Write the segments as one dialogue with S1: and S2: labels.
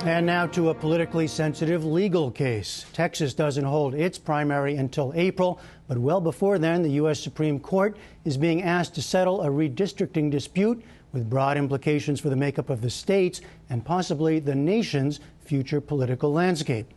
S1: And now to a politically sensitive legal case. Texas doesn't hold its primary until April, but well before then, the U.S. Supreme Court is being asked to settle a redistricting dispute with broad implications for the makeup of the states and possibly the nation's future political landscape.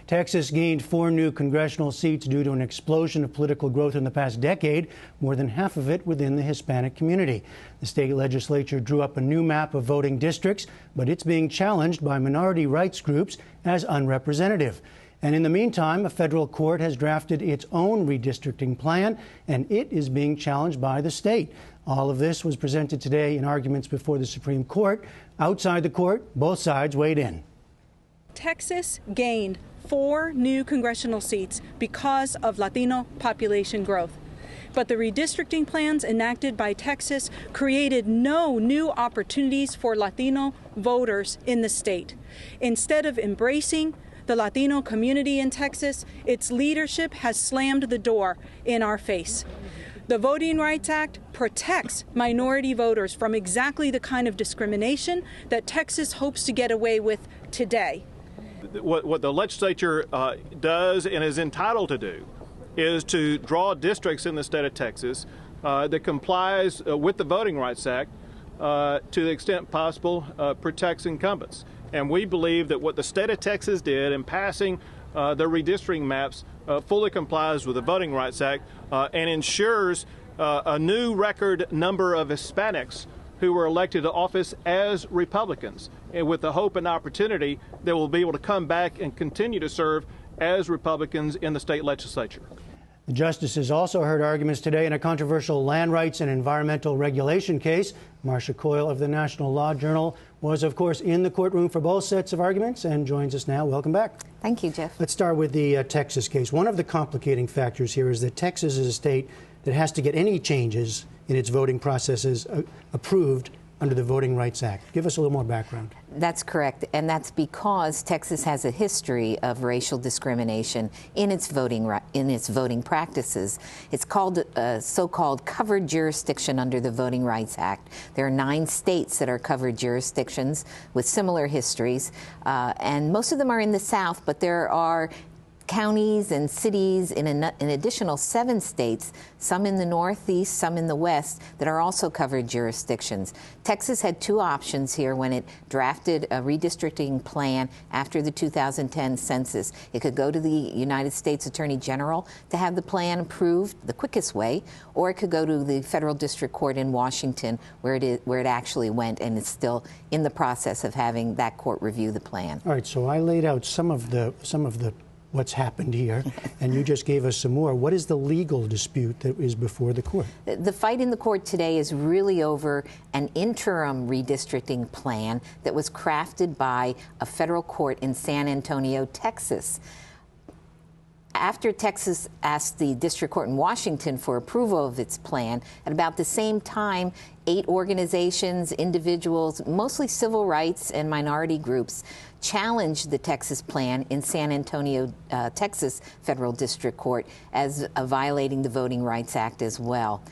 S1: Texas gained 4 new congressional seats due to an explosion of political growth in the past decade, more than half of it within the Hispanic community. The state legislature drew up a new map of voting districts, but it's being challenged by minority rights groups as unrepresentative. And in the meantime, a federal court has drafted its own redistricting plan, and it is being challenged by the state. All of this was presented today in arguments before the Supreme Court. Outside the court, both sides weighed in.
S2: Texas gained 4 new congressional seats because of Latino population growth. But the redistricting plans enacted by Texas created no new opportunities for Latino voters in the state. Instead of embracing the Latino community in Texas, its leadership has slammed the door in our face. The Voting Rights Act protects minority voters from exactly the kind of discrimination that Texas hopes to get away with today.
S3: What the legislature does and is entitled to do is to draw districts in the state of Texas that complies with the Voting Rights Act to the extent possible protects incumbents. And we believe that what the state of Texas did in passing the redistricting maps fully complies with the Voting Rights Act and ensures a new record number of Hispanics who were elected to office as Republicans, and with the hope and opportunity they will be able to come back and continue to serve as Republicans in the state legislature.
S1: The justices also heard arguments today in a controversial land rights and environmental regulation case. Marcia Coyle of the National Law Journal was, of course, in the courtroom for both sets of arguments and joins us now. Welcome back.
S4: Thank you, Jeff.
S1: Let's start with the Texas case. One of the complicating factors here is that Texas is a state that has to get any changes in its voting processes approved under the Voting Rights Act. Give us a little more background.
S4: That's correct, and that's because Texas has a history of racial discrimination in its voting practices. It's called so-called covered jurisdiction under the Voting Rights Act. There are 9 states that are covered jurisdictions with similar histories, and most of them are in the South, but there are counties and cities in an additional 7 states, some in the Northeast, some in the West, that are also covered jurisdictions. Texas had 2 options here when it drafted a redistricting plan after the 2010 census. It could go to the United States Attorney General to have the plan approved the quickest way, or it could go to the Federal District Court in Washington, where it actually went, and it's still in the process of having that court review the plan.
S1: All right, so I laid out some of the what's happened here, and you just gave us some more. What is the legal dispute that is before the court?
S4: The fight in the court today is really over an interim redistricting plan that was crafted by a federal court in San Antonio, Texas. After Texas asked the district court in Washington for approval of its plan, at about the same time, 8 organizations, individuals, mostly civil rights and minority groups, challenged the Texas plan in San Antonio, Texas Federal District Court as violating the Voting Rights Act as well.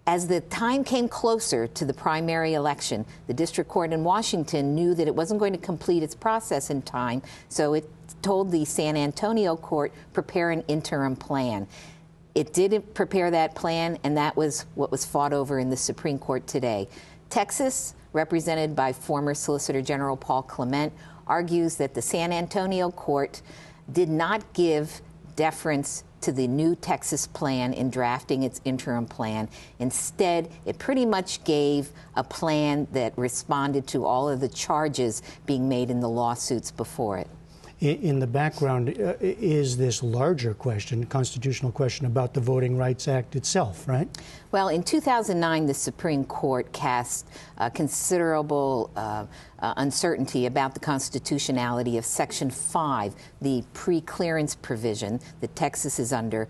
S4: As the time came closer to the primary election, the district court in Washington knew that it wasn't going to complete its process in time, so it told the San Antonio court, prepare an interim plan. It didn't prepare that plan, and that was what was fought over in the Supreme Court today. Texas, represented by former Solicitor General Paul Clement, argues that the San Antonio court did not give deference to the new Texas plan in drafting its interim plan. Instead, it pretty much gave a plan that responded to all of the charges being made in the lawsuits before it.
S1: In the background is this larger question, constitutional question about the Voting Rights Act itself, right?
S4: Well, in 2009, the Supreme Court cast considerable uncertainty about the constitutionality of Section 5, the pre-clearance provision that Texas is under,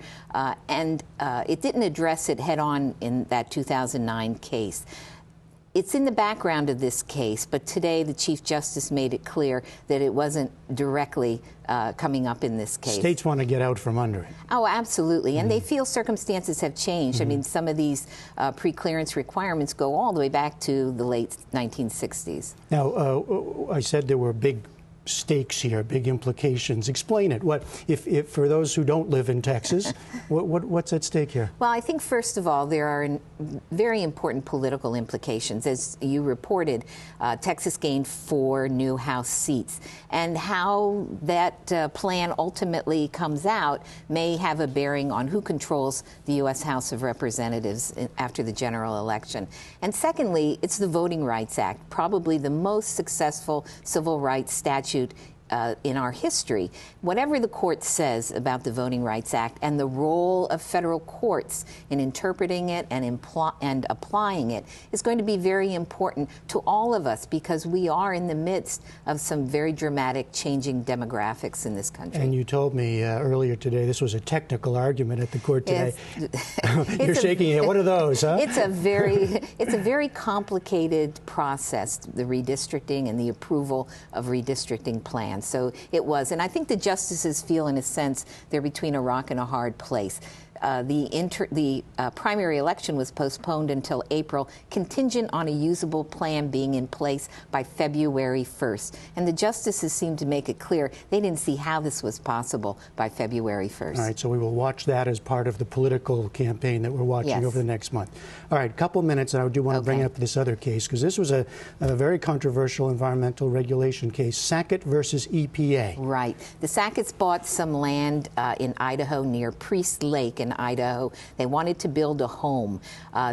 S4: and it didn't address it head-on in that 2009 case. It's in the background of this case, but today the Chief Justice made it clear that it wasn't directly coming up in this case.
S1: States want to get out from under it.
S4: Oh, absolutely. And they feel circumstances have changed. I mean, some of these pre-clearance requirements go all the way back to the late 1960s.
S1: Now, I said there were big stakes here, big implications. Explain it. What if for those who don't live in Texas, what's at stake here?
S4: Well, I think first of all there are very important political implications. As you reported, Texas gained 4 new House seats, and how that plan ultimately comes out may have a bearing on who controls the U.S. House of Representatives after the general election. And secondly, it's the Voting Rights Act, probably the most successful civil rights statute in our history. Whatever the court says about the Voting Rights Act and the role of federal courts in interpreting it and applying it is going to be very important to all of us, because we are in the midst of some very dramatic changing demographics in this country.
S1: And you told me earlier today this was a technical argument at the court today.
S4: Yes.
S1: You're shaking your head. What are those, huh?
S4: It's a very complicated process, the redistricting and the approval of redistricting plans. So it was, and I think the justices feel, in a sense, they're between a rock and a hard place. The primary election was postponed until April, contingent on a usable plan being in place by February 1st. And the justices seemed to make it clear they didn't see how this was possible by February 1st.
S1: All right, so we will watch that as part of the political campaign that we're watching over the next month. All right, a couple minutes, and I do want to bring up this other case, because this was a very controversial environmental regulation case, Sackett versus EPA.
S4: Right. The Sacketts bought some land in Idaho near Priest Lake in Idaho. They wanted to build a home.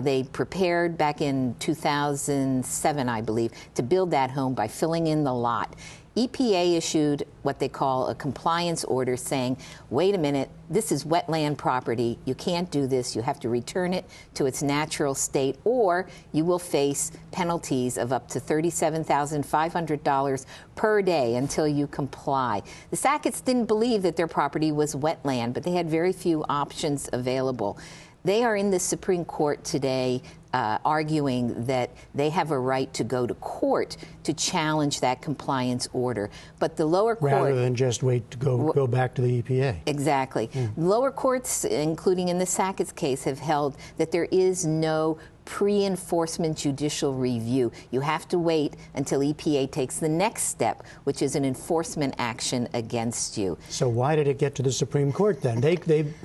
S4: They prepared back in 2007, I believe, to build that home by filling in the lot. EPA issued what they call a compliance order saying, wait a minute, this is wetland property. You can't do this. You have to return it to its natural state, or you will face penalties of up to $37,500 per day until you comply. The Sacketts didn't believe that their property was wetland, but they had very few options available. They are in the Supreme Court today arguing that they have a right to go to court to challenge that compliance order. But the lower court...
S1: Rather than just wait to go back to the EPA.
S4: Exactly. Lower courts, including in the Sacketts case, have held that there is no pre-enforcement judicial review. You have to wait until EPA takes the next step, which is an enforcement action against you.
S1: So why did it get to the Supreme Court then?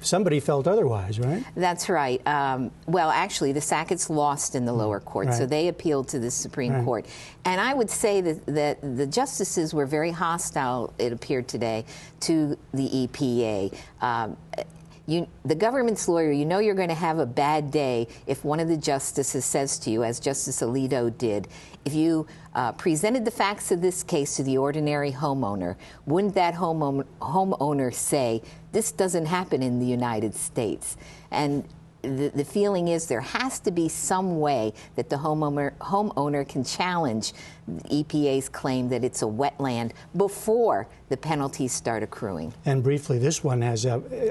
S1: Somebody felt otherwise, right?
S4: That's right. Well, actually, the Sacketts lost in the lower court, so they appealed to the Supreme Court. And I would say that the justices were very hostile, it appeared today, to the EPA. The government's lawyer, you know you're going to have a bad day if one of the justices says to you, as Justice Alito did, if you presented the facts of this case to the ordinary homeowner, wouldn't that homeowner say, this doesn't happen in the United States? And the feeling is there has to be some way that the homeowner can challenge EPA's claim that it's a wetland before the penalties start accruing.
S1: And briefly, this one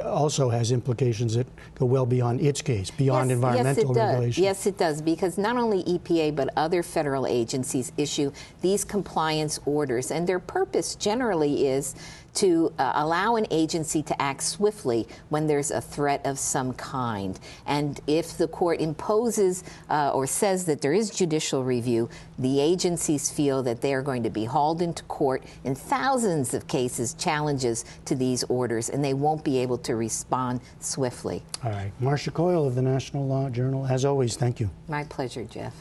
S1: also has implications that go well beyond its case, beyond environmental regulation.
S4: Yes, it does, because not only EPA but other federal agencies issue these compliance orders, and their purpose generally is to allow an agency to act swiftly when there's a threat of some kind. And if the court imposes or says that there is judicial review, the agencies feel that they are going to be hauled into court in thousands of cases, challenges to these orders, and they won't be able to respond swiftly.
S1: All right. Marcia Coyle of the National Law Journal, as always, thank you.
S4: My pleasure, Jeff.